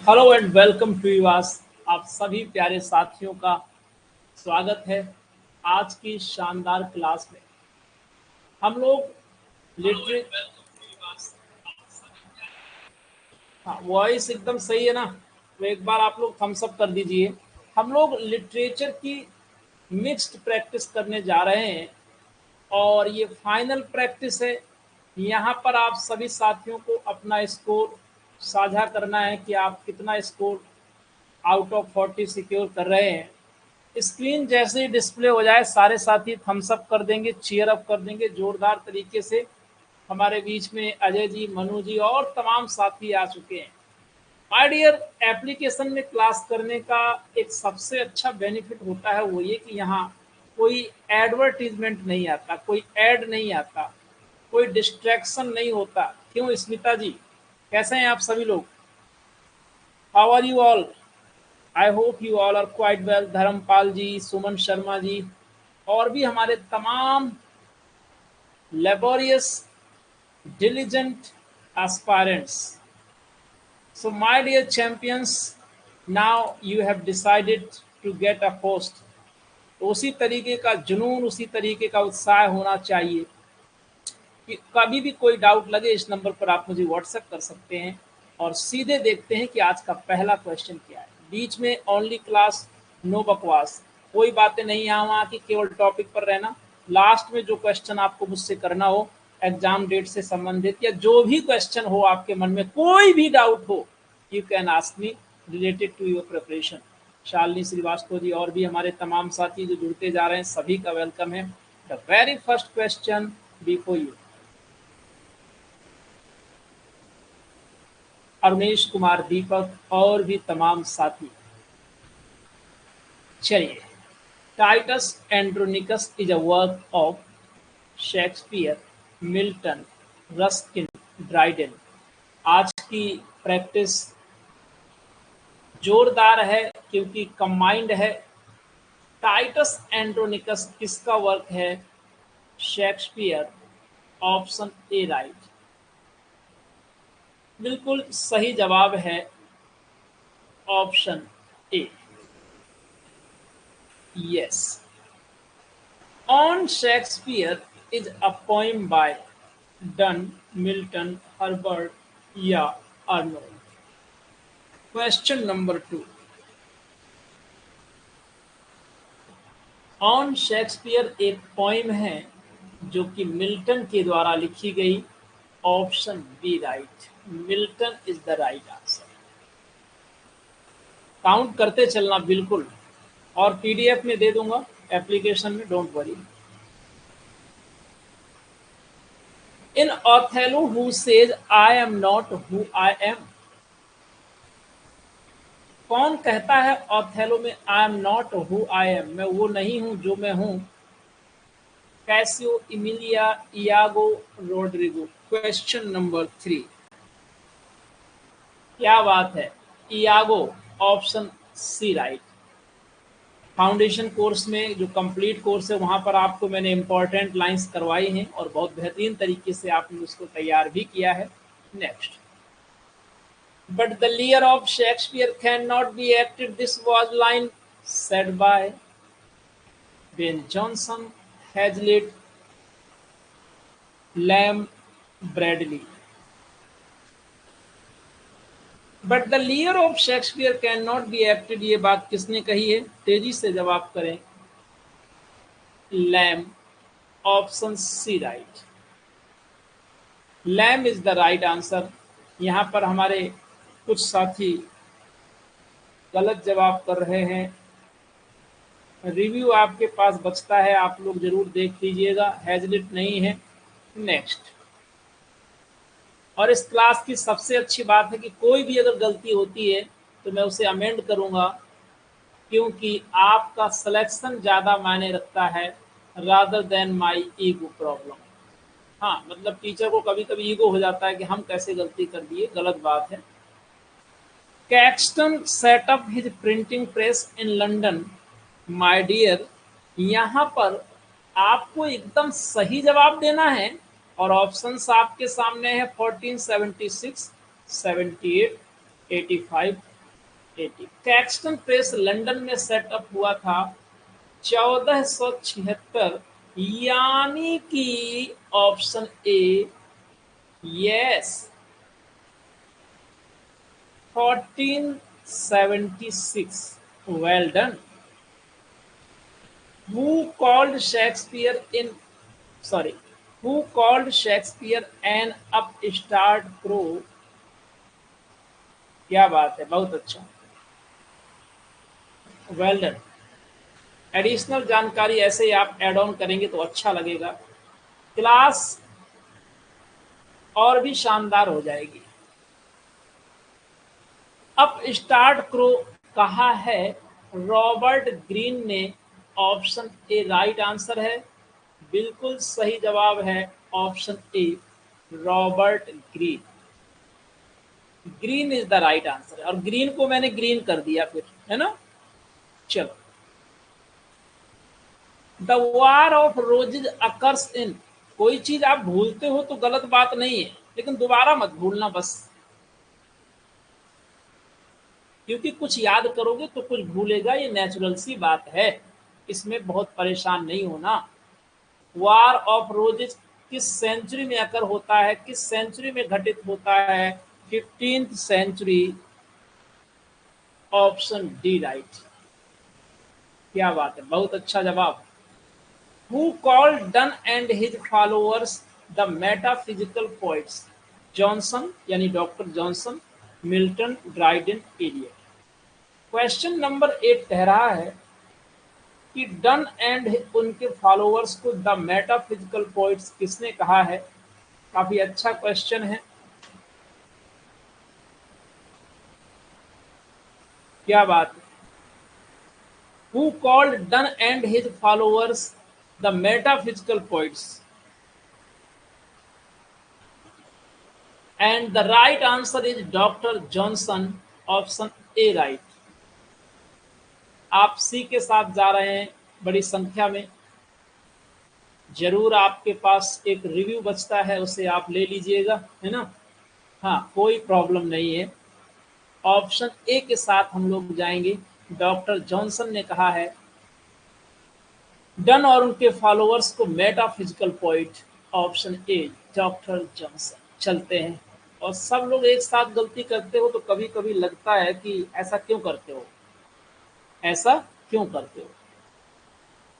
Hello and welcome to यूआस। आप सभी प्यारे साथियों का स्वागत है आज की शानदार क्लास में। हम लोग लिटरे हाँ, वॉइस एकदम सही है ना? तो एक बार आप लोग थम्स अप कर दीजिए। हम लोग लिटरेचर की मिक्स्ड प्रैक्टिस करने जा रहे हैं और ये फाइनल प्रैक्टिस है। यहाँ पर आप सभी साथियों को अपना स्कोर साझा करना है कि आप कितना स्कोर आउट ऑफ 40 सिक्योर कर रहे हैं। स्क्रीन जैसे ही डिस्प्ले हो जाए सारे साथी थम्स अप कर देंगे, चीयर अप कर देंगे जोरदार तरीके से। हमारे बीच में अजय जी, मनु जी और तमाम साथी आ चुके हैं। माय डियर, एप्लीकेशन में क्लास करने का एक सबसे अच्छा बेनिफिट होता है वो ये कि यहाँ कोई एडवर्टीजमेंट नहीं आता, कोई ऐड नहीं आता, कोई डिस्ट्रैक्शन नहीं होता। क्यों स्मिता जी, कैसे हैं आप सभी लोग? How are you all? I hope you all are quite well. Dharmpal ji, Suman Sharma ji और भी हमारे तमाम laborious diligent aspirants. So my dear champions, now you have decided to get a host. तो उसी तरीके का जुनून, उसी तरीके का उत्साह होना चाहिए कि कभी भी कोई डाउट लगे इस नंबर पर आप मुझे व्हाट्सएप कर सकते हैं। और सीधे देखते हैं कि आज का पहला क्वेश्चन क्या है। बीच में ओनली क्लास, नो बकवास, कोई बातें नहीं यहाँ वहाँ की, केवल टॉपिक पर रहना। लास्ट में जो क्वेश्चन आपको मुझसे करना हो एग्जाम डेट से संबंधित या जो भी क्वेश्चन हो, आपके मन में कोई भी डाउट हो, you can ask me related to your preparation. Shalini Srivastava ji और भी हमारे तमाम साथी जो जुड़ते जा रहे हैं, सभी का वेलकम है। The very first question before you, Arunesh Kumar, Deepak और भी तमाम साथी। चलिए, Titus Andronicus is a work of Shakespeare, Milton, Ruskin, Dryden. आज की प्रैक्टिस जोरदार है क्योंकि कंबाइंड है। टाइटस एंड्रोनिकस किसका वर्क है? शेक्सपियर। ऑप्शन ए राइट, बिल्कुल सही जवाब है option A, yes. On Shakespeare is a poem by Donne, Milton, Herbert या Arnold। Question number 2, on Shakespeare एक पोइम है जो कि मिल्टन के द्वारा लिखी गई। Option B right, Milton is the right answer. Count करते चलना बिल्कुल, और पीडीएफ में दे दूंगा एप्लीकेशन में, don't worry. In Othello, who says I am not who I am? कौन कहता है ऑथेलो में I am not who I am, मैं वो नहीं हूं जो मैं हूं? Cassio, Emilia, Iago, Roderigo. Question number 3, क्या बात है, Iago. Option C right. Foundation course में जो कंप्लीट कोर्स है वहां पर आपको मैंने इंपॉर्टेंट लाइंस करवाई हैं और बहुत बेहतरीन तरीके से आपने उसको तैयार भी किया है। Next, but the Lear of Shakespeare cannot be acted. This was line said by Ben Jonson, Hazlitt, Lamb, Bradley. But the Lear of Shakespeare cannot be acted, ये बात किसने कही है? तेजी से जवाब करें। Lamb. Option C right, Lamb is the right answer. यहाँ पर हमारे कुछ साथी गलत जवाब कर रहे हैं। रिव्यू आपके पास बचता है, आप लोग जरूर देख लीजिएगा। हैजलिट नहीं है। नेक्स्ट, और इस क्लास की सबसे अच्छी बात है कि कोई भी अगर गलती होती है तो मैं उसे अमेंड करूंगा, क्योंकि आपका सिलेक्शन ज़्यादा मायने रखता है rather than my ego problem. हाँ, मतलब टीचर को कभी कभी ईगो हो जाता है कि हम कैसे गलती कर दिए, गलत बात है। Caxton set up his printing press in London. My dear, यहाँ पर आपको एकदम सही जवाब देना है और ऑप्शंस आपके सामने है 1476, 78, 85 80। कैक्सटन प्रेस लंदन में सेटअप हुआ था 1476, यानी कि option A yes 1476। Well done. Who called Shakespeare in sorry who called Shakespeare N upstart crow? क्या बात है, बहुत अच्छा, वेल डन। एडिशनल जानकारी ऐसे ही आप ऐड ऑन करेंगे तो अच्छा लगेगा, क्लास और भी शानदार हो जाएगी। अब स्टार्ट क्रो कहा है रॉबर्ट ग्रीन ने? ऑप्शन ए राइट आंसर है, बिल्कुल सही जवाब है option A Robert Greene. Green is the right answer, और ग्रीन को मैंने ग्रीन कर दिया फिर, है ना। चलो, the war of roses occurs in. कोई चीज आप भूलते हो तो गलत बात नहीं है, लेकिन दोबारा मत भूलना बस, क्योंकि कुछ याद करोगे तो कुछ भूलेगा, ये नेचुरल सी बात है, इसमें बहुत परेशान नहीं होना। वार ऑफ रोजेज किस सेंचुरी में अकर होता है, किस सेंचुरी में घटित होता है? 15th century, option D right. क्या बात है, बहुत अच्छा जवाब। Who called Donne and his followers the metaphysical poets? Johnson यानी doctor Johnson, Milton, Dryden, Eliot. Question number 8 कह रहा है कि डन एंड उनके फॉलोअर्स को द मेटाफिजिकल पोइट्स किसने कहा है? काफी अच्छा क्वेश्चन है। क्या बात है। Who called Donne and his followers the metaphysical poets? And the right answer is doctor Johnson, option A right. आप सी के साथ जा रहे हैं बड़ी संख्या में। जरूर आपके पास एक रिव्यू बचता है, उसे आप ले लीजिएगा, है ना। हाँ, कोई प्रॉब्लम नहीं है। ऑप्शन ए के साथ हम लोग जाएंगे। डॉक्टर जॉनसन ने कहा है डन और उनके फॉलोअर्स को metaphysical poet, option A doctor Johnson. चलते हैं, और सब लोग एक साथ गलती करते हो तो कभी कभी लगता है कि ऐसा क्यों करते हो, ऐसा क्यों करते हो।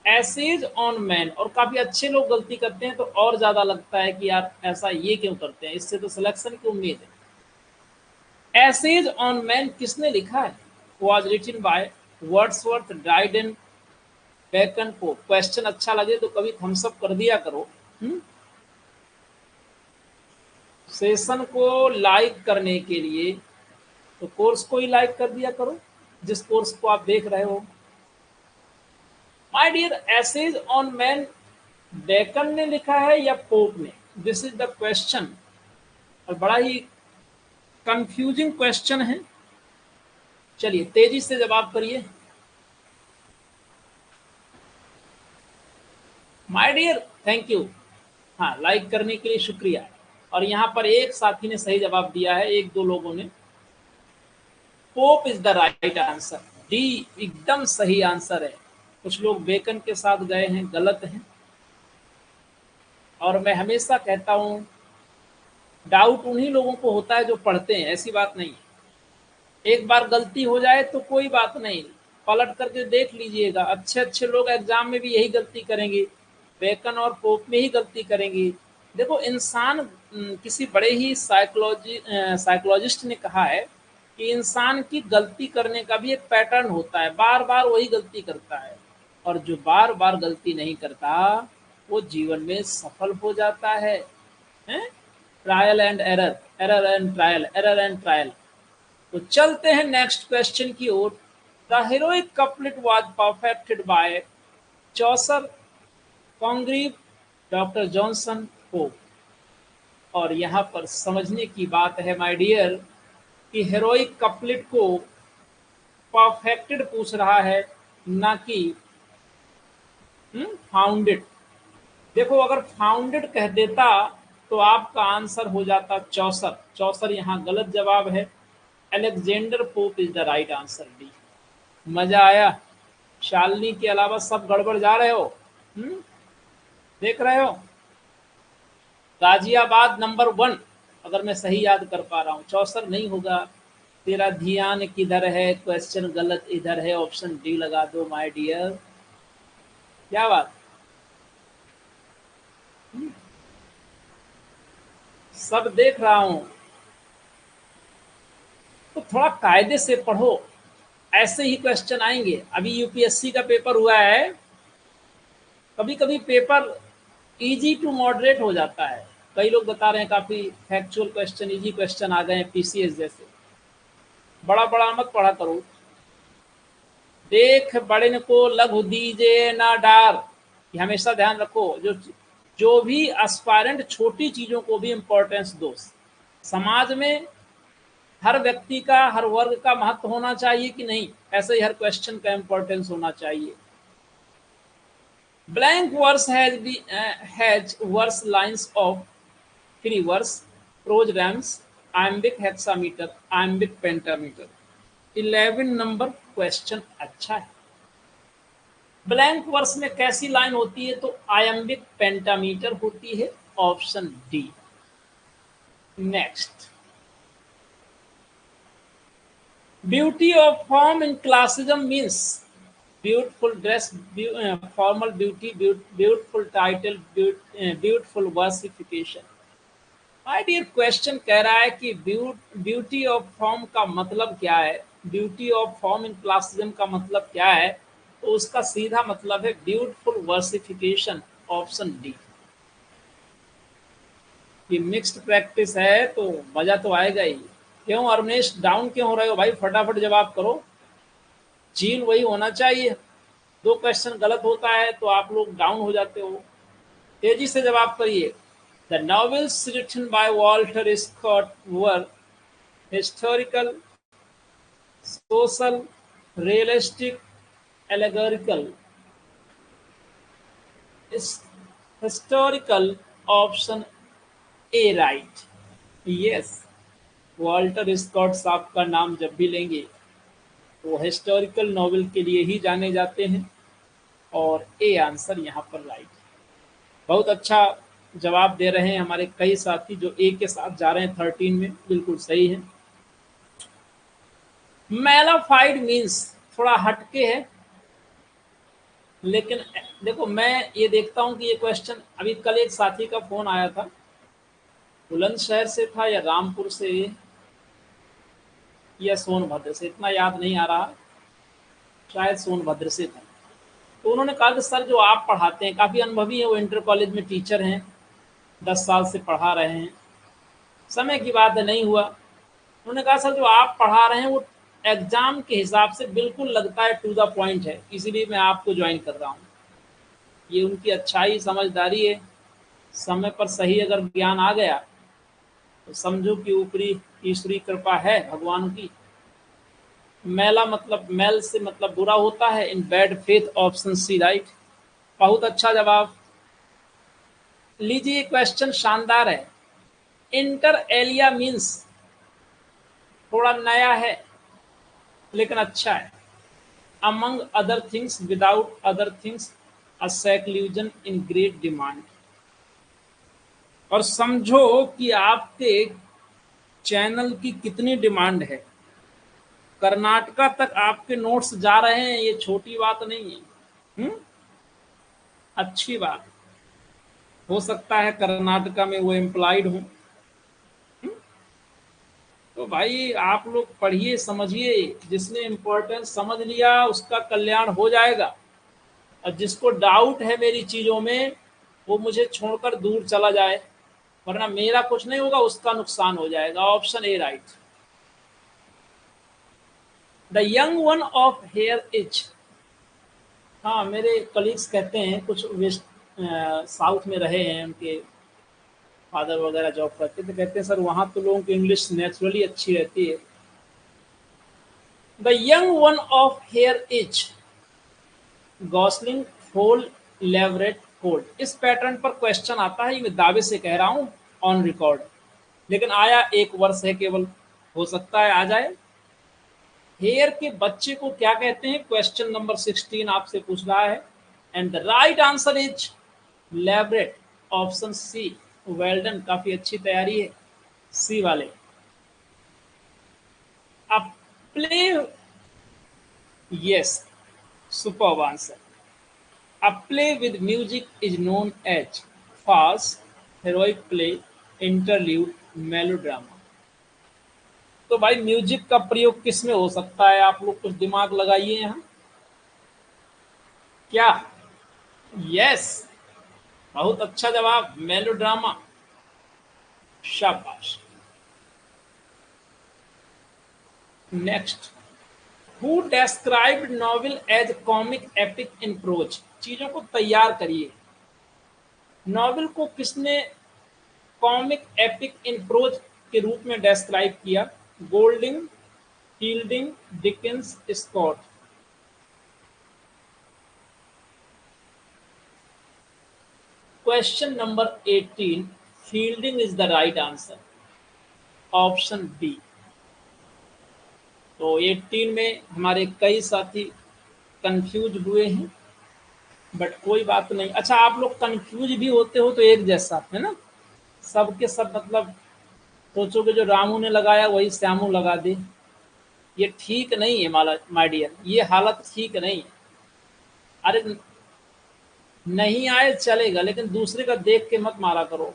एसेज ऑन मैन, और काफी अच्छे लोग गलती करते हैं तो और ज्यादा लगता है कि यार ऐसा ये क्यों करते हैं, इससे तो सिलेक्शन की उम्मीद है। एसेज ऑन मैन किसने लिखा है? Was written by Wordsworth, Dryden, Bacon को। क्वेश्चन अच्छा लगे तो कभी थम्स अप कर दिया करो। सेशन को लाइक करने के लिए तो कोर्स को ही लाइक कर दिया करो, जिस कोर्स को आप देख रहे हो। My dear, essays on man Bacon ने लिखा है या पोप ने? दिस इज द क्वेश्चन, और बड़ा ही कंफ्यूजिंग क्वेश्चन है। चलिए तेजी से जवाब करिए। My dear, thank you. हाँ, लाइक करने के लिए शुक्रिया। और यहाँ पर एक साथी ने सही जवाब दिया है, एक दो लोगों ने। Pope is the right answer, D एकदम सही आंसर है। कुछ लोग बेकन के साथ गए हैं, गलत हैं। और मैं हमेशा कहता हूँ डाउट उन्हीं लोगों को होता है जो पढ़ते हैं, ऐसी बात नहीं है। एक बार गलती हो जाए तो कोई बात नहीं, पलट करके देख लीजिएगा। अच्छे अच्छे लोग एग्जाम में भी यही गलती करेंगे, बेकन और पोप में ही गलती करेंगे। देखो, इंसान किसी बड़े ही साइकोलॉजिस्ट ने कहा है कि इंसान की गलती करने का भी एक पैटर्न होता है, बार बार वही गलती करता है। और जो बार बार गलती नहीं करता वो जीवन में सफल हो जाता है। Trial and error, error and trial, error and trial. तो चलते हैं नेक्स्ट क्वेश्चन की ओर। The heroic couplet was perfected by Chaucer, Congreve, doctor Johnson, Pope. और यहाँ पर समझने की बात है माय डियर कि हीरोइक कपलेट को परफेक्टेड पूछ रहा है, ना कि फाउंडेड। देखो, अगर फाउंडेड कह देता तो आपका आंसर हो जाता चौसर। चौसर यहाँ गलत जवाब है। Alexander pope is the right answer, D. मजा आया? शालिनी के अलावा सब गड़बड़ जा रहे हो? देख रहे हो? गाजियाबाद नंबर 1, अगर मैं सही याद कर पा रहा हूँ। चौसर नहीं होगा। तेरा ध्यान किधर है, क्वेश्चन गलत इधर है, ऑप्शन डी लगा दो माय डियर। क्या बात, सब देख रहा हूं। तो थोड़ा कायदे से पढ़ो, ऐसे ही क्वेश्चन आएंगे। अभी यूपीएससी का पेपर हुआ है, कभी कभी पेपर इजी टू मॉडरेट हो जाता है। कई लोग बता रहे हैं काफी फैक्चुअल क्वेश्चन, इजी क्वेश्चन आ गए हैं पीसीएस जैसे। बड़ा बड़ा मत पढ़ा करो। देख बड़े को लघु दीजे ना डार, ये हमेशा ध्यान रखो। जो भी एस्पायरेंट, छोटी चीजों को भी इंपॉर्टेंस दो। समाज में हर व्यक्ति का, हर वर्ग का महत्व होना चाहिए कि नहीं, ऐसे ही हर क्वेश्चन का इंपॉर्टेंस होना चाहिए। Blank verse has verse lines of 3 verse, prose rams, iambic hexameter, iambic pentameter. 11 number question अच्छा है। ब्लैंक वर्स में कैसी लाइन होती है? तो आयम्बिक पेंटामीटर होती है, option D. Next, beauty of form in classicism means beautiful dress, formal beauty, beautiful title, beautiful versification. My dear, question कह रहा है कि ब्यूटी ऑफ फॉर्म का मतलब क्या है, beauty of form in classicism का मतलब क्या है? तो उसका सीधा मतलब है ब्यूटीफुल वर्सिफिकेशन, ऑप्शन डी। ये मिक्स्ड प्रैक्टिस है तो मजा तो आएगा ही। क्यों अरुणेश डाउन क्यों हो रहे हो भाई? फटाफट जवाब करो, चील वही होना चाहिए। 2 क्वेश्चन गलत होता है तो आप लोग डाउन हो जाते हो। तेजी से जवाब करिए। The novels written by Walter Scott were historical, social, realistic, allegorical. Historical, option A right. Yes, Walter Scott साहब का नाम जब भी लेंगे तो हिस्टोरिकल नॉवेल के लिए ही जाने जाते हैं, और ए आंसर यहाँ पर राइट। बहुत अच्छा जवाब दे रहे हैं हमारे कई साथी जो ए के साथ जा रहे हैं 13 में, बिल्कुल सही है। मेलाफाइड मीन्स थोड़ा हटके है, लेकिन देखो मैं ये देखता हूँ कि ये क्वेश्चन, अभी कल एक साथी का फोन आया था, बुलंदशहर से था या रामपुर से या सोनभद्र से, इतना याद नहीं आ रहा, शायद सोनभद्र से था। तो उन्होंने कहा कि सर जो आप पढ़ाते हैं, काफ़ी अनुभवी है वो, इंटर कॉलेज में टीचर हैं, 10 साल से पढ़ा रहे हैं, समय की बात है नहीं हुआ। उन्होंने कहा सर जो आप पढ़ा रहे हैं वो एग्जाम के हिसाब से बिल्कुल लगता है टू द पॉइंट है, इसीलिए मैं आपको ज्वाइन कर रहा हूँ। ये उनकी अच्छाई, समझदारी है। समय पर सही अगर ज्ञान आ गया तो समझो कि ऊपरी ईश्वरी कृपा है भगवान की। मेला मतलब, मेल से मतलब बुरा होता है, in bad faith, option C right. बहुत अच्छा जवाब। लीजिए क्वेश्चन शानदार है। इंटर एलिया मीन्स, थोड़ा नया है लेकिन अच्छा है। Among other things, without other things, a seclusion in great demand. और समझो कि आपके चैनल की कितनी डिमांड है, कर्नाटका तक आपके नोट्स जा रहे हैं, ये छोटी बात नहीं है। अच्छी बात। हो सकता है कर्नाटका में वो एम्प्लॉयड हो। तो भाई आप लोग पढ़िए, समझिए, जिसने इम्पोर्टेंस समझ लिया उसका कल्याण हो जाएगा, और जिसको डाउट है मेरी चीजों में वो मुझे छोड़कर दूर चला जाए, वरना मेरा कुछ नहीं होगा, उसका नुकसान हो जाएगा। Option A right. The young one of hare is. हाँ, मेरे कलीग्स कहते हैं, कुछ वेस्ट साउथ में रहे हैं, उनके फादर वगैरह जॉब करते, तो कहते हैं सर वहाँ तो लोगों की इंग्लिश नेचुरली अच्छी रहती है। The young one of hare is, gosling, foal, leveret, hold. इस पैटर्न पर क्वेश्चन आता है, ये मैं दावे से कह रहा हूँ ऑन रिकॉर्ड, लेकिन आया 1 वर्ष है केवल, हो सकता है आ जाए। हेयर के बच्चे को क्या कहते हैं? क्वेश्चन नंबर 16 आपसे पूछ रहा है। And the right answer is labret, option C. Well done, काफी अच्छी तैयारी है सी वाले। अब play, yes, superb answer. A play with music is known as farce, heroic play, interlude, melodrama। तो भाई म्यूजिक का प्रयोग किस में हो सकता है? आप लोग कुछ दिमाग लगाइए यहाँ। क्या? यस, बहुत अच्छा जवाब, मेलोड्रामा। शाबाश। Next, who described novel as comic epic in prose? चीजों को तैयार करिए। नॉवेल को किसने कॉमिक एपिक इन प्रोज के रूप में डेस्क्राइब किया? Golding, Fielding, Dickens, Scott. Question number 18, Fielding is the right answer, option B. तो 18 में हमारे कई साथी कंफ्यूज हुए हैं, बट कोई बात नहीं। अच्छा, आप लोग कंफ्यूज भी होते हो तो एक जैसा है ना, सबके सब मतलब सोचोगे जो रामू ने लगाया वही श्यामू लगा दे, ये ठीक नहीं है माला माय डियर, ये हालत ठीक नहीं है। अरे नहीं आए चलेगा, लेकिन दूसरे का देख के मत मारा करो।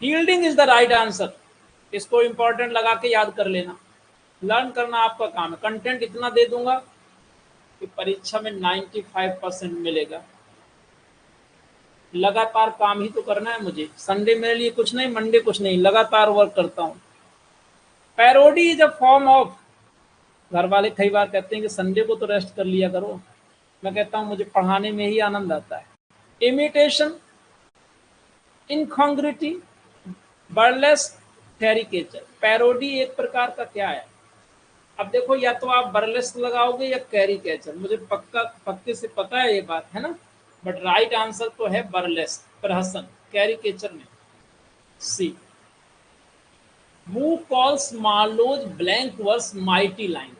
Fielding is the right answer, इसको इंपॉर्टेंट लगा के याद कर लेना, लर्न करना आपका काम है। कंटेंट इतना दे दूंगा कि परीक्षा में 95% मिलेगा। लगातार काम ही तो करना है मुझे, संडे मेरे लिए कुछ नहीं, मंडे कुछ नहीं, लगातार वर्क करता हूँ। Parody is a form of, घर वाले कई बार कहते हैं कि संडे को तो रेस्ट कर लिया करो, मैं कहता हूँ मुझे पढ़ाने में ही आनंद आता है। Imitation, incongruity, burlesque, caricature. Parody एक प्रकार का क्या है? अब देखो, या तो आप बर्लेस्क लगाओगे या कैरिकेचर, मुझे पक्के से पता है ये बात, है ना, बट राइट आंसर तो है बर्लेस्क, प्रहसन। कैरिकेचर में C. Who calls Marlowe's blank verse mighty line?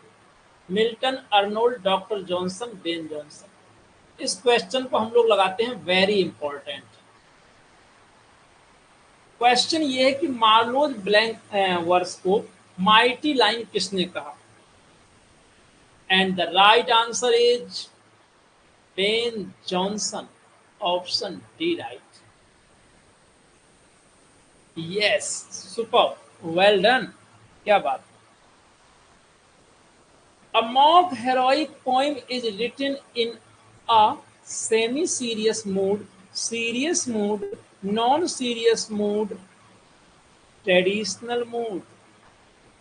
Milton, Arnold, doctor Johnson, Ben Jonson. इस क्वेश्चन को हम लोग लगाते हैं वेरी इंपॉर्टेंट। क्वेश्चन ये है कि मार्लोज ब्लैंक वर्स को माइटी लाइन किसने कहा? And the right answer is Ben Jonson, option D right. Yes, super, well done, क्या बात। A mock heroic poem is written in a semi-serious mood, serious mood, non-serious mood, traditional mood.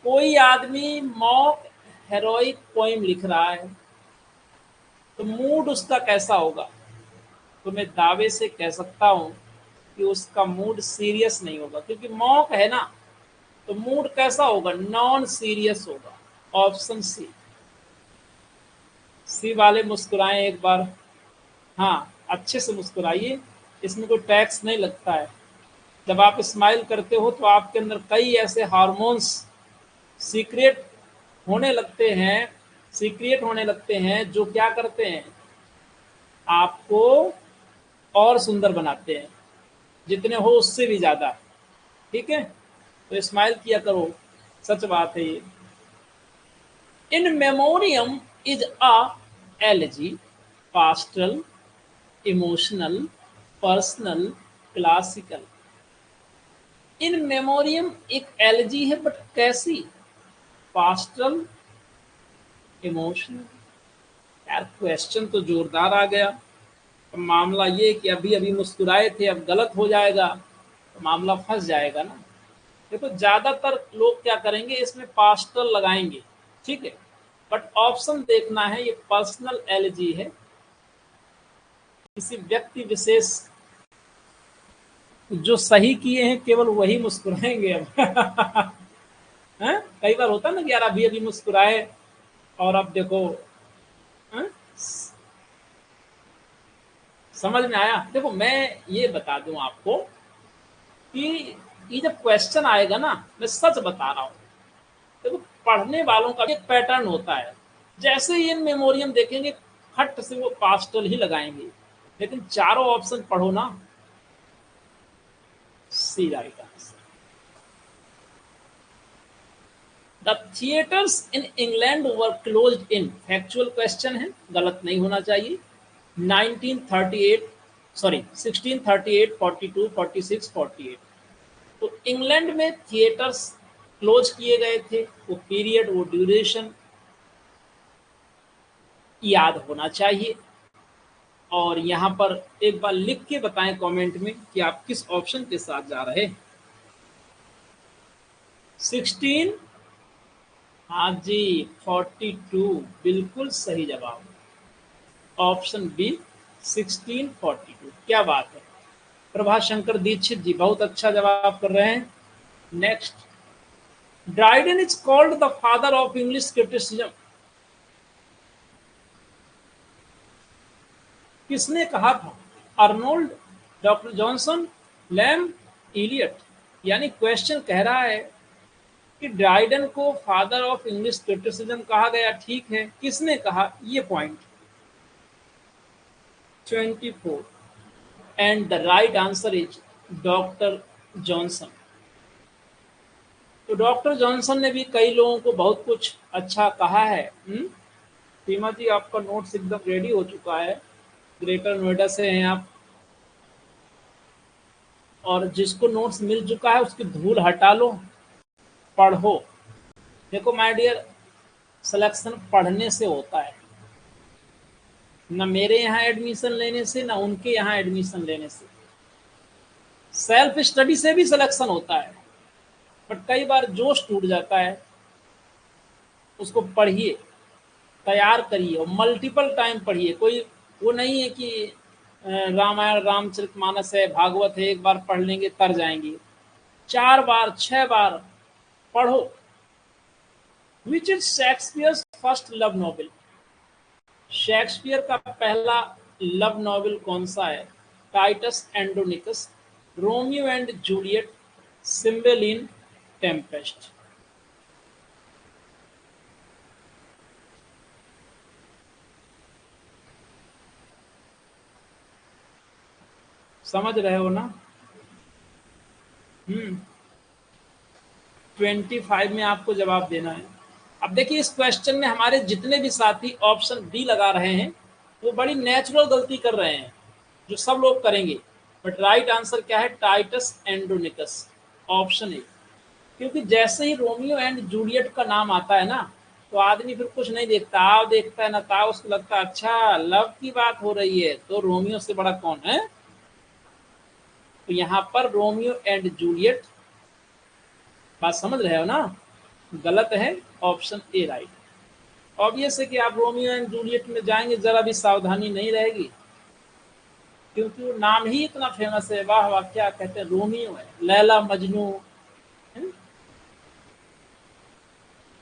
कोई आदमी mock heroic poem लिख रहा है तो mood उसका कैसा होगा? तो मैं दावे से कह सकता हूं कि उसका मूड सीरियस नहीं होगा, क्योंकि मॉक है ना, तो मूड कैसा होगा? नॉन सीरियस होगा, ऑप्शन सी। सी वाले मुस्कुराएं एक बार, हाँ अच्छे से मुस्कुराइए, इसमें कोई टैक्स नहीं लगता है। जब आप स्माइल करते हो तो आपके अंदर कई ऐसे हार्मोन्स सीक्रेट होने लगते हैं, सीक्रेट होने लगते हैं, जो क्या करते हैं? आपको और सुंदर बनाते हैं, जितने हो उससे भी ज्यादा। ठीक है, तो स्माइल किया करो, सच बात है ये। In Memoriam is a elegy, pastoral, emotional, personal, classical. In Memoriam एक एलजी है, बट कैसी? Pastoral, emotional. यार क्वेश्चन तो जोरदार आ गया। अब मामला ये कि अभी अभी मुस्कुराए थे, अब गलत हो जाएगा तो मामला फंस जाएगा ना। देखो ज्यादातर लोग क्या करेंगे, इसमें पास्टल लगाएंगे, ठीक है, बट ऑप्शन देखना है, ये पर्सनल एलजी है, किसी व्यक्ति विशेष। जो सही किए हैं केवल वही मुस्कुराएंगे अब हैं? कई बार होता ना कि यार अभी अभी मुस्कुराए और अब देखो, हैं? समझ में आया? देखो मैं ये बता दूं आपको कि ये जब क्वेश्चन आएगा ना, मैं सच बता रहा हूं, देखो पढ़ने वालों का एक पैटर्न होता है, जैसे ही इन मेमोरियम देखेंगे फट से वो पास्टल ही लगाएंगे, लेकिन चारों ऑप्शन पढ़ो ना, C right answer. The theatres in England were closed in, factual question है, गलत नहीं होना चाहिए। 1938, सॉरी 1638, 42, 46, 48। तो इंग्लैंड में थिएटर्स क्लोज किए गए थे, वो पीरियड, वो ड्यूरेशन याद होना चाहिए। और यहाँ पर एक बार लिख के बताएं कमेंट में कि आप किस ऑप्शन के साथ जा रहे हैं। 16, हाँ जी 42 बिल्कुल सही जवाब, ऑप्शन बी 1642। क्या बात है, प्रभा शंकर दीक्षित जी बहुत अच्छा जवाब कर रहे हैं। Next, Dryden is called the father of English criticism, किसने कहा था? Arnold, doctor Johnson, Lamb, Eliot. यानी क्वेश्चन कह रहा है कि ड्राइडन को फादर ऑफ इंग्लिश क्रिटिसिज्म कहा गया, ठीक है, किसने कहा? ये point 24, and the right answer is doctor Johnson. तो डॉक्टर जॉनसन ने भी कई लोगों को बहुत कुछ अच्छा कहा है। सीमा जी आपका नोट्स एकदम रेडी हो चुका है, ग्रेटर नोएडा से हैं आप, और जिसको नोट्स मिल चुका है उसकी धूल हटा लो, पढ़ो। देखो माय डियर, सिलेक्शन पढ़ने से होता है, न मेरे यहाँ एडमिशन लेने से, ना उनके यहाँ एडमिशन लेने से। सेल्फ स्टडी से भी सिलेक्शन होता है, बट कई बार जोश टूट जाता है, उसको पढ़िए, तैयार करिए और मल्टीपल टाइम पढ़िए। कोई वो नहीं है कि रामायण रामचरितमानस है, भागवत है, एक बार पढ़ लेंगे तर जाएंगे, 4 बार 6 बार पढ़ो। Which is Shakespeare's first love novel, Shakespeare का पहला लव नॉवेल कौन सा है? Titus Andronicus, Romeo and Juliet, Cymbeline, Tempest. समझ रहे हो ना? 25 में आपको जवाब देना है। अब देखिए इस क्वेश्चन में हमारे जितने भी साथी ऑप्शन बी लगा रहे हैं वो बड़ी नेचुरल गलती कर रहे हैं, जो सब लोग करेंगे। बट राइट आंसर क्या है? Titus Andronicus, option A. क्योंकि जैसे ही रोमियो एंड जूलियट का नाम आता है ना, तो आदमी फिर कुछ नहीं देखता, आओ देखता है ना ताओ, उसको लगता है अच्छा लव की बात हो रही है तो रोमियो से बड़ा कौन है। तो यहाँ पर रोमियो एंड जूलियट, बात समझ रहे हो ना? गलत है, ऑप्शन ए राइट। ऑब्वियस है कि आप रोमियो एंड जूलियट में जाएंगे जरा भी सावधानी नहीं रहेगी, क्योंकि वो नाम ही इतना फेमस है। वाह वाह, क्या कहते हैं, रोमियो है, लैला मजनू है?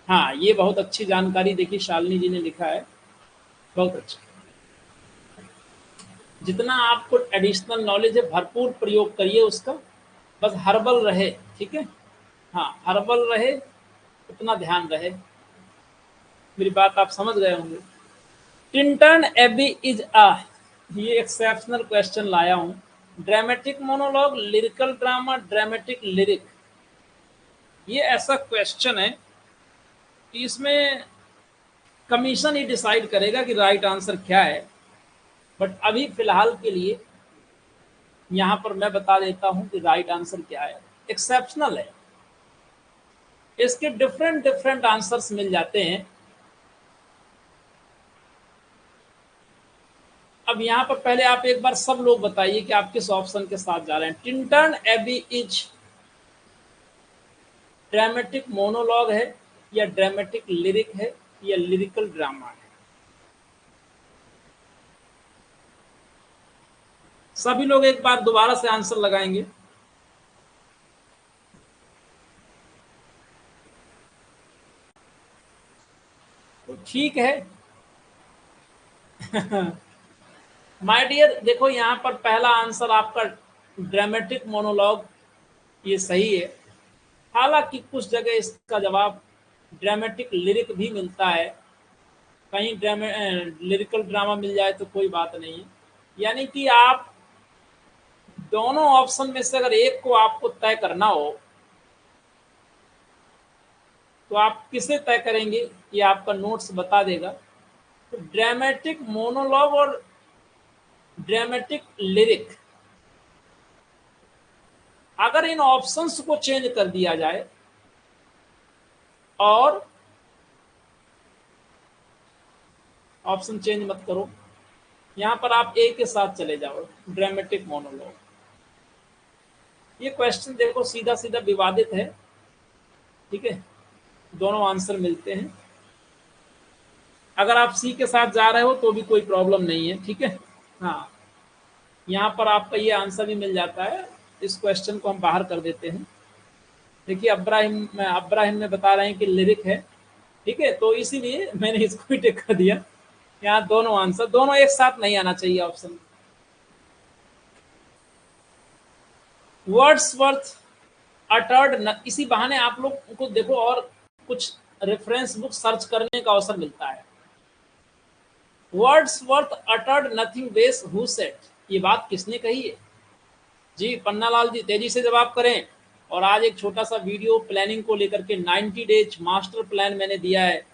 हाँ, ये बहुत अच्छी जानकारी देखी शालिनी जी ने लिखा है, बहुत अच्छा। जितना आपको एडिशनल नॉलेज है भरपूर प्रयोग करिए उसका, बस हर्बल रहे, ठीक है? हाँ, हर्बल रहे, उतना ध्यान रहे। मेरी बात आप समझ गए होंगे। टिंटन एबी इज अ, ये एक्सेप्शनल क्वेश्चन लाया हूं। Dramatic monologue, lyrical drama, dramatic lyric. ये ऐसा क्वेश्चन है कि इसमें कमीशन ही डिसाइड करेगा कि राइट आंसर क्या है। बट अभी फिलहाल के लिए यहां पर मैं बता देता हूं कि राइट आंसर क्या है। एक्सेप्शनल है, इसके डिफरेंट डिफरेंट आंसर्स मिल जाते हैं। अब यहाँ पर पहले आप एक बार सब लोग बताइए कि आप किस ऑप्शन के साथ जा रहे हैं। Tintern Abbey is dramatic monologue है, या ड्रामेटिक लिरिक है, या लिरिकल ड्रामा है? सभी लोग एक बार दोबारा से आंसर लगाएंगे। तो ठीक है माय डियर, देखो यहाँ पर पहला आंसर आपका ड्रामेटिक मोनोलॉग, ये सही है। हालांकि कुछ जगह इसका जवाब ड्रामेटिक लिरिक भी मिलता है, कहीं लिरिकल ड्रामा मिल जाए तो कोई बात नहीं है। यानी कि आप दोनों ऑप्शन में से अगर एक को आपको तय करना हो तो आप किसे तय करेंगे, ये आपका नोट्स बता देगा। तो ड्रामेटिक मोनोलॉग और ड्रामेटिक लिरिक, अगर इन ऑप्शंस को चेंज कर दिया जाए और ऑप्शन चेंज मत करो, यहां पर आप ए के साथ चले जाओ, ड्रामेटिक मोनोलॉग। ये क्वेश्चन देखो सीधा सीधा विवादित है, ठीक है, दोनों आंसर मिलते हैं। अगर आप सी के साथ जा रहे हो तो भी कोई प्रॉब्लम नहीं है, ठीक है। हाँ, यहाँ पर आपका ये आंसर भी मिल जाता है। इस क्वेश्चन को हम बाहर कर देते हैं। देखिए अब्राहिम में बता रहे हैं कि लिरिक है, ठीक है, तो इसीलिए मैंने इसको भी टिक कर दिया। यहाँ दोनों आंसर, दोनों एक साथ नहीं आना चाहिए ऑप्शन। वर्ड्सवर्थ अटर्ड, इसी बहाने आप लोग को देखो और कुछ रेफरेंस बुक सर्च करने का अवसर मिलता है। Wordsworth uttered nothing base who said, ये बात किसने कही है? जी पन्नालाल जी, तेजी से जवाब करें। और आज एक छोटा सा वीडियो प्लानिंग को लेकर के 90 डेज मास्टर प्लान मैंने दिया है,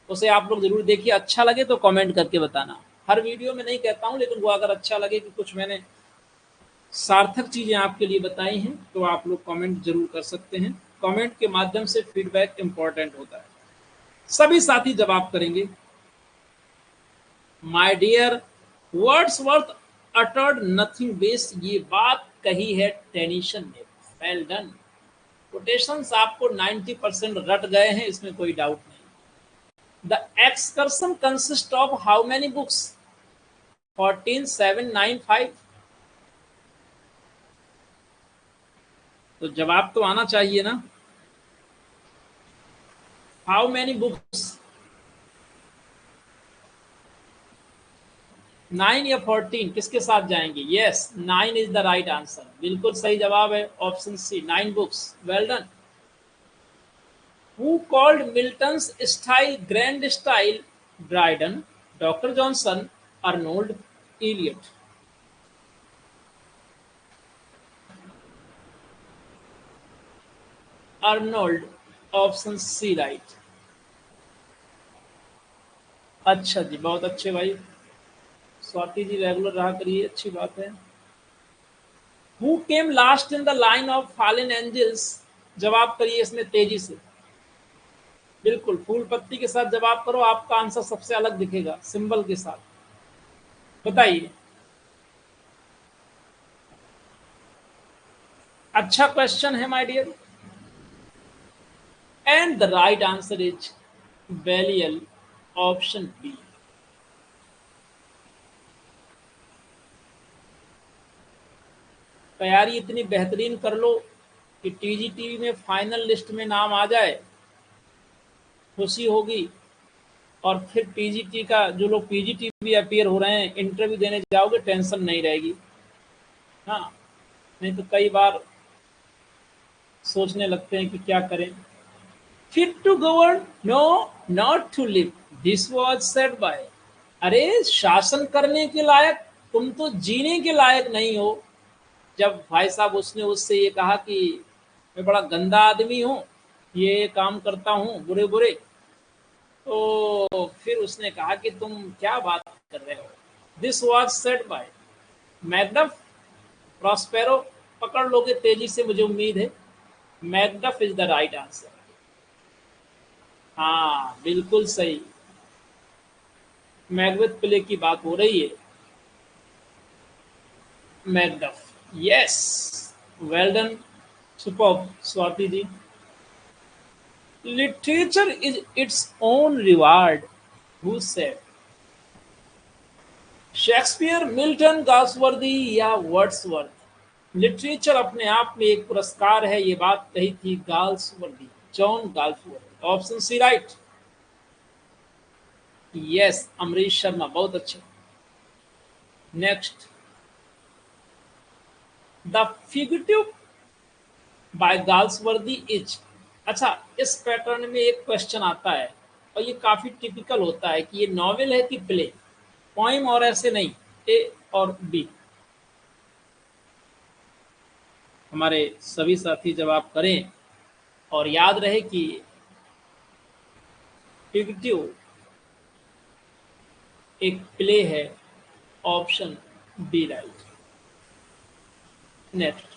उसे आप लोग जरूर देखिए। अच्छा लगे तो कमेंट करके बताना। हर वीडियो में नहीं कहता हूं, लेकिन वो अगर अच्छा लगे कि कुछ मैंने सार्थक चीजें आपके लिए बताई हैं तो आप लोग कमेंट जरूर कर सकते हैं। कमेंट के माध्यम से फीडबैक इंपॉर्टेंट होता है। सभी साथी जवाब करेंगे। My dear, Wordsworth uttered nothing base, ये बात कही है टेनिसन ने। Well done. कोटेशंस आपको 90% रट गए हैं, इसमें कोई डाउट नहीं। The excursion consist of how many books? 14, 7, 9, 5। तो जवाब तो आना चाहिए ना। हाउ मेनी बुक्स, 9 या 14, किसके साथ जाएंगे? Yes, 9 is the right answer. बिल्कुल सही जवाब है option C, 9 books. Well done. Who called Milton's style grand style? Dryden, Dr. Johnson, Arnold, Eliot. Arnold, option C right. अच्छा जी, बहुत अच्छे भाई। स्वाति जी रेगुलर रहा करिए, अच्छी बात है। Who came last in the line of fallen angels? जवाब करिए इसमें तेजी से। बिल्कुल फूल पत्ती के साथ जवाब करो, आपका आंसर सबसे अलग दिखेगा सिंबल के साथ। बताइए। अच्छा क्वेश्चन है my dear. And the right answer is Belial, option B. तैयारी इतनी बेहतरीन कर लो कि टीजीटी में फाइनल लिस्ट में नाम आ जाए, खुशी होगी। और फिर टीजीटी का जो लोग पीजीटी भी अपियर हो रहे हैं, इंटरव्यू देने जाओगे, टेंशन नहीं रहेगी। हाँ, नहीं तो कई बार सोचने लगते हैं कि क्या करें। Fit to govern, no not to live, this was said by. अरे शासन करने के लायक, तुम तो जीने के लायक नहीं हो। जब भाई साहब उसने उससे ये कहा कि मैं बड़ा गंदा आदमी हूँ, ये काम करता हूँ बुरे बुरे, तो फिर उसने कहा कि तुम क्या बात कर रहे हो। This was said bye Macduff. Prospero, पकड़ लोगे तेजी से, मुझे उम्मीद है। Macduff is the right answer. हाँ बिल्कुल सही, मैकबेथ प्ले की बात हो रही है। Macduff, yes, well done, superb Swati ji. Literature is its own reward, who said? Shakespeare, Milton, Galsworthy या वर्ड्सवर्थ? लिटरेचर अपने आप में एक पुरस्कार है, ये बात कही थी Galsworthy, John Galsworthy. Option C right. Yes, Amrish Sharma, बहुत अच्छा। Next, the fugitive by Galsworthy is अच्छा, इस पैटर्न में एक क्वेश्चन आता है और ये काफी टिपिकल होता है कि ये नॉवेल है कि प्ले, पोइम और ऐसे नहीं, ए और बी। हमारे सभी साथी जवाब करें और याद रहे कि फिक्टिव एक प्ले है, option B right. Next,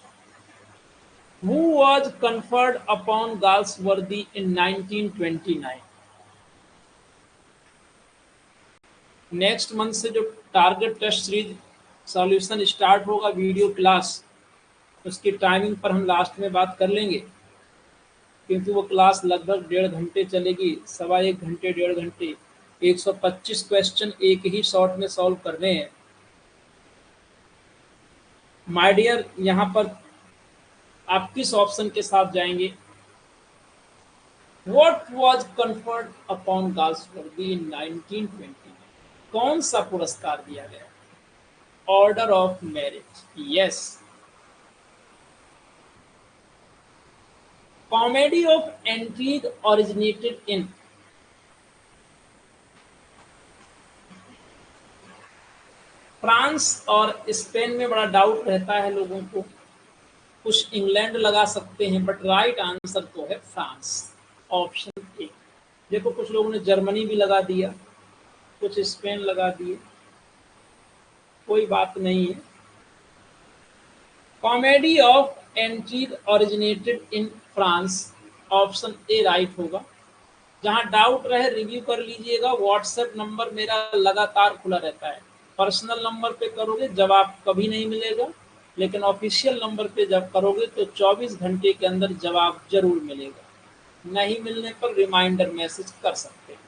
who was conferred upon Galsworthy in 1929? Next month से जो target test series solution start होगा वीडियो क्लास, उसकी टाइमिंग पर हम लास्ट में बात कर लेंगे, क्योंकि वो क्लास लगभग 1.5 घंटे चलेगी, सवा 1 घंटे 1.5 घंटे। 125 क्वेश्चन एक ही शॉट में सॉल्व करने हैं। माय डियर, यहाँ पर आप किस ऑप्शन के साथ जाएंगे? What was conferred upon Galsworthy in 1920? कौन सा पुरस्कार दिया गया? Order of merit, yes. Comedy of intrigue originated in, France और स्पेन में बड़ा डाउट रहता है लोगों को, कुछ इंग्लैंड लगा सकते हैं, बट राइट आंसर तो है फ्रांस, ऑप्शन ए। देखो, कुछ लोगों ने जर्मनी भी लगा दिया, कुछ स्पेन लगा दिए, कोई बात नहीं है। Comedy of intrigue originated in France, option A right होगा। जहां डाउट रहे रिव्यू कर लीजिएगा। व्हाट्सएप नंबर मेरा लगातार खुला रहता है। पर्सनल नंबर पे करोगे जवाब कभी नहीं मिलेगा, लेकिन ऑफिशियल नंबर पे जब करोगे तो 24 घंटे के अंदर जवाब जरूर मिलेगा। नहीं मिलने पर रिमाइंडर मैसेज कर सकते हैं।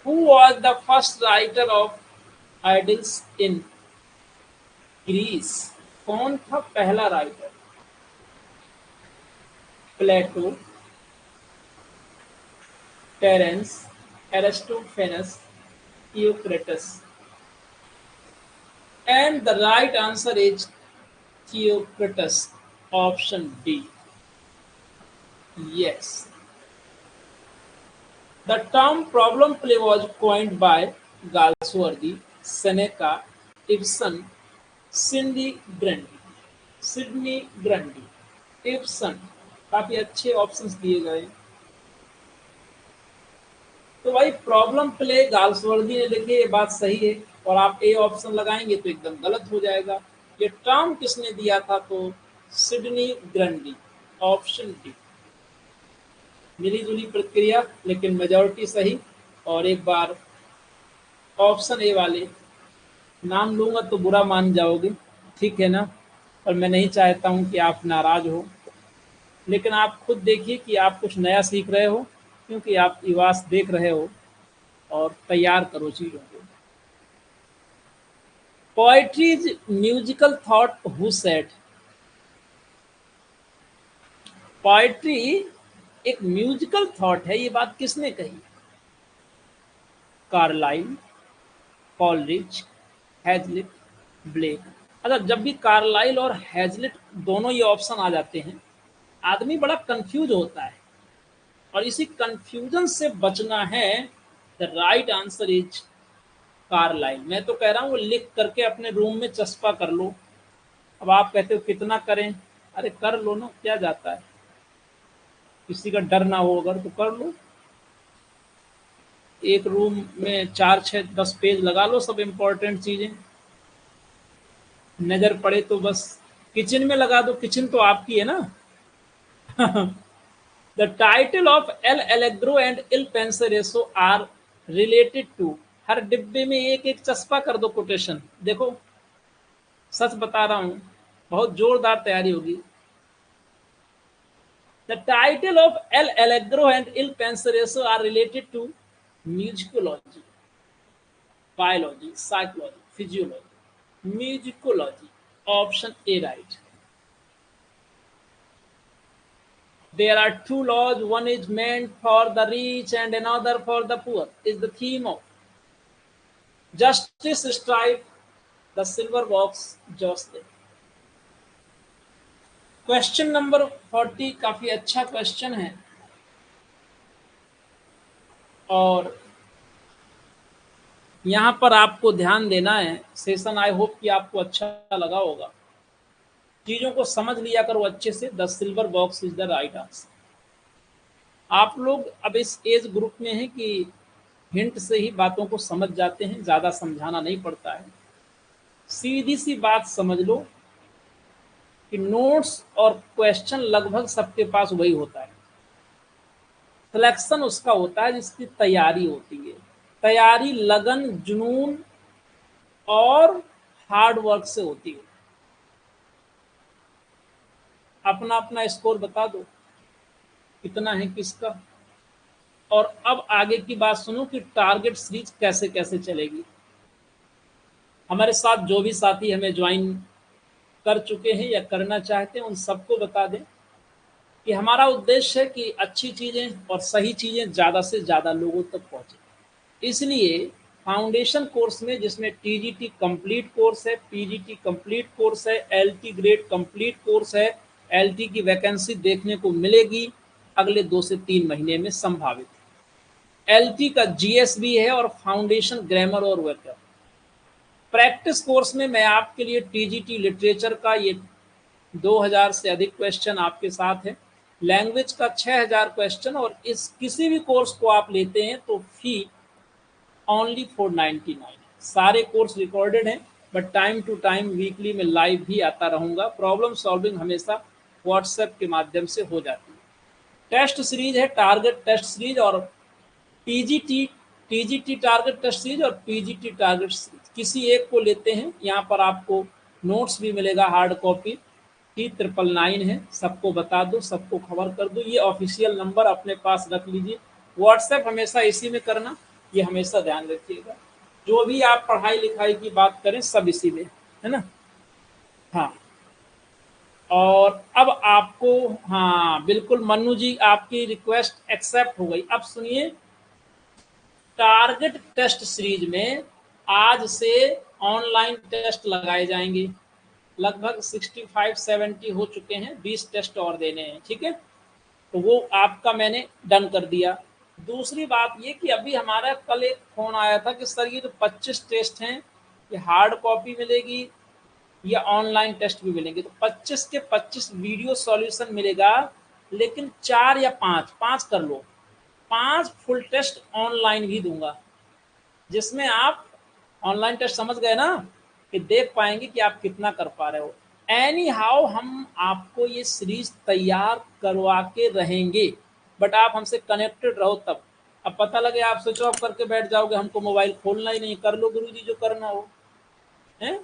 Who was the first writer of idylls in Greece? कौन था पहला writer? Plato, Terence, Aristophanes, Lucretius. And the right answer is Theocritus, option D. Yes. The term problem play was coined by Galsworthy, Seneca, Ibsen, Sidney Grundy. Sidney Grundy, Ibsen, काफी अच्छे options दिए गए। तो भाई problem play Galsworthy ने लिखी, ये बात सही है, और आप ए ऑप्शन लगाएंगे तो एकदम गलत हो जाएगा। ये टर्म किसने दिया था? तो सिडनी ग्रंडी, ऑप्शन डी। मिली जुली प्रक्रिया, लेकिन मेजॉरिटी सही। और एक बार ऑप्शन ए वाले नाम लूंगा तो बुरा मान जाओगे, ठीक है ना? और मैं नहीं चाहता हूं कि आप नाराज हो, लेकिन आप खुद देखिए कि आप कुछ नया सीख रहे हो, क्योंकि आप इवास देख रहे हो, और तैयार करो चीजों को। Poetry is musical thought, who said? Poetry एक म्यूजिकल थॉट है, ये बात किसने कही? Carlyle, Coleridge, Hazlitt, Blake. अच्छा, जब भी कार्लाइल और हैजलिट दोनों ये ऑप्शन आ जाते हैं, आदमी बड़ा कंफ्यूज होता है, और इसी कंफ्यूजन से बचना है। The right answer is Carlyle. मैं तो कह रहा हूँ वो लिख करके अपने रूम में चस्पा कर लो। अब आप कहते हो कितना करें? अरे कर लो ना, क्या जाता है, किसी का डर ना हो अगर तो कर लो। एक रूम में 4, 6, 10 पेज लगा लो, सब इम्पोर्टेंट चीजें, नजर पड़े तो बस। किचन में लगा दो, किचन तो आपकी है ना। The title of L'Allegro and Il Penseroso are related to. हर डिब्बे में एक एक चस्पा कर दो कोटेशन। देखो, सच बता रहा हूं, बहुत जोरदार तैयारी होगी। The title of L'Allegro and Il Penseroso are related to musicology, biology, psychology, physiology, musicology, option A right. There are two laws, one is meant for the rich and another for the poor, is the theme of Justice Strive, the Silver Box, Jocelyn. Question number 40 काफी अच्छा question है। और यहाँ पर आपको ध्यान देना है। सेशन आई होप कि आपको अच्छा लगा होगा। चीज़ों को समझ लिया करो अच्छे से। The silver box is the right answer. आप लोग अब इस एज ग्रुप में हैं कि हिंट से ही बातों को समझ जाते हैं, ज़्यादा समझाना नहीं पड़ता है। सीधी सी बात समझ लो कि नोट्स और क्वेश्चन लगभग सबके पास वही होता है। सिलेक्शन उसका होता है जिसकी तैयारी होती है। तैयारी लगन, जुनून और हार्ड वर्क से होती है। अपना अपना स्कोर बता दो कितना है किसका। और अब आगे की बात सुनो कि टारगेट सीरीज कैसे कैसे चलेगी। हमारे साथ जो भी साथी हमें ज्वाइन कर चुके हैं या करना चाहते हैं उन सबको बता दें कि हमारा उद्देश्य है कि अच्छी चीज़ें और सही चीज़ें ज़्यादा से ज़्यादा लोगों तक पहुँचे। इसलिए फाउंडेशन कोर्स में, जिसमें टीजीटी कंप्लीट कोर्स है, पीजीटी कंप्लीट कोर्स है, एलटी ग्रेड कंप्लीट कोर्स है, एलटी की वैकेंसी देखने को मिलेगी अगले 2 से 3 महीने में संभावित। एलटी का जीएस भी है और फाउंडेशन ग्रामर और व्याकरण। प्रैक्टिस कोर्स में मैं आपके लिए टीजीटी लिटरेचर का ये 2000 से अधिक क्वेश्चन आपके साथ है, लैंग्वेज का 6000 क्वेश्चन। और इस किसी भी कोर्स को आप लेते हैं तो फी ओनली 499। सारे कोर्स रिकॉर्डेड हैं, but time to time weekly में लाइव भी आता रहूँगा। प्रॉब्लम सॉल्विंग हमेशा व्हाट्सएप के माध्यम से हो जाती है। टेस्ट सीरीज है, टारगेट टेस्ट सीरीज और TGT, TGT target test series और पीजीटी टारगेट सीरीज, किसी एक को लेते हैं। यहाँ पर आपको नोट्स भी मिलेगा हार्ड कॉपी। T999 है, सबको बता दो, सबको खबर कर दो। ये ऑफिशियल नंबर अपने पास रख लीजिए। व्हाट्सएप हमेशा इसी में करना, ये हमेशा ध्यान रखिएगा। जो भी आप पढ़ाई लिखाई की बात करें सब इसी में, है ना। हाँ, और अब आपको, हाँ बिल्कुल मन्नू जी, आपकी रिक्वेस्ट एक्सेप्ट हो गई। अब सुनिए, टारगेट टेस्ट सीरीज में आज से ऑनलाइन टेस्ट लगाए जाएंगे। लगभग 65-70 हो चुके हैं, 20 टेस्ट और देने हैं, ठीक है। तो वो आपका मैंने डन कर दिया। दूसरी बात ये कि अभी हमारा कल एक फोन आया था कि सर ये जो 25 टेस्ट हैं ये हार्ड कॉपी मिलेगी या ऑनलाइन टेस्ट भी मिलेंगे। तो 25 के 25 वीडियो सॉल्यूशन मिलेगा, लेकिन 4 या 5 कर लो, 5 फुल टेस्ट ऑनलाइन भी दूंगा, जिसमें आप ऑनलाइन टेस्ट समझ गए ना, कि देख पाएंगे कि आप कितना कर पा रहे हो। एनी हाउ हम आपको ये सीरीज तैयार करवा के रहेंगे, बट आप हमसे कनेक्टेड रहो तब। अब पता लगे आप स्विच ऑफ करके बैठ जाओगे, हमको मोबाइल खोलना ही नहीं, कर लो गुरुजी जो करना हो, है।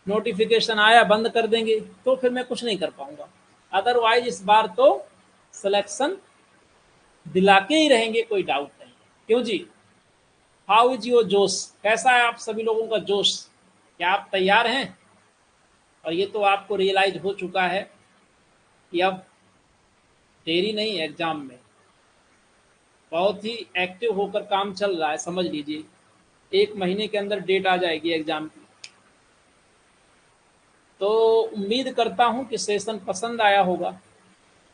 नोटिफिकेशन आया बंद कर देंगे तो फिर मैं कुछ नहीं कर पाऊंगा। अदरवाइज इस बार तो सिलेक्शन दिला के ही रहेंगे, कोई डाउट नहीं। क्यों जी, हाउ इज योर जोश, कैसा है आप सभी लोगों का जोश, क्या आप तैयार हैं। और ये तो आपको रियलाइज हो चुका है कि अब देरी नहीं है एग्जाम में, बहुत ही एक्टिव होकर काम चल रहा है, समझ लीजिए। 1 महीने के अंदर डेट आ जाएगी एग्जाम की। तो उम्मीद करता हूँ कि सेशन पसंद आया होगा।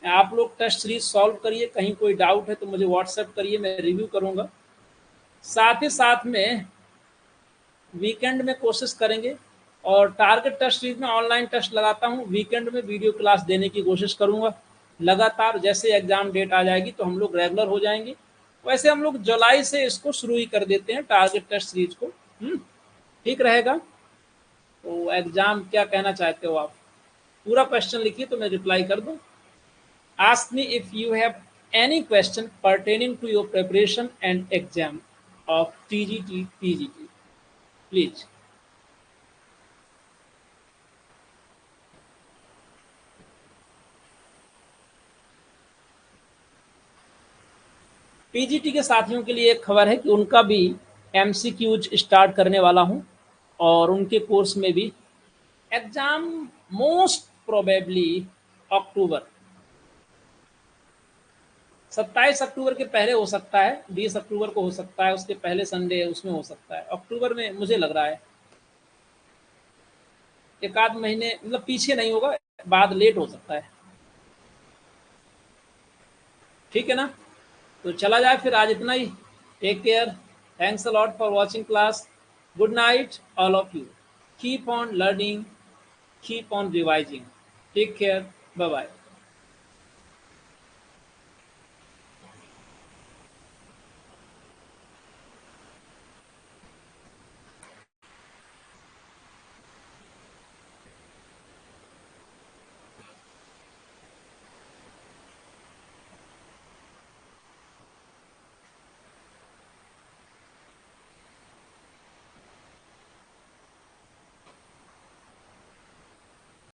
आप लोग टेस्ट सीरीज सॉल्व करिए, कहीं कोई डाउट है तो मुझे व्हाट्सएप करिए, मैं रिव्यू करूँगा। साथ ही साथ में वीकेंड में कोशिश करेंगे, और टारगेट टेस्ट सीरीज में ऑनलाइन टेस्ट लगाता हूँ, वीकेंड में वीडियो क्लास देने की कोशिश करूँगा लगातार। जैसे एग्जाम डेट आ जाएगी तो हम लोग रेगुलर हो जाएंगे। वैसे हम लोग जुलाई से इसको शुरू ही कर देते हैं टारगेट टेस्ट सीरीज को। ठीक रहेगा। तो एग्जाम क्या कहना चाहते हो आप, पूरा क्वेश्चन लिखिए तो मैं रिप्लाई कर दूँ। Ask me if you have any question pertaining to your preparation and exam of TGT, PGT. Please. PGT के साथियों के लिए एक खबर है कि उनका भी एमसीक्यूज स्टार्ट करने वाला हूं, और उनके कोर्स में भी एग्जाम मोस्ट प्रोबेबली अक्टूबर, 27 अक्टूबर के पहले हो सकता है, 20 अक्टूबर को हो सकता है, उसके पहले संडे है उसमें हो सकता है। अक्टूबर में मुझे लग रहा है, एक आध महीने मतलब पीछे नहीं होगा, बाद लेट हो सकता है। ठीक है ना, तो चला जाए फिर, आज इतना ही। Take care. Thanks a lot for watching class. Good night, all of you. Keep on learning, keep on revising. Take care. Bye bye.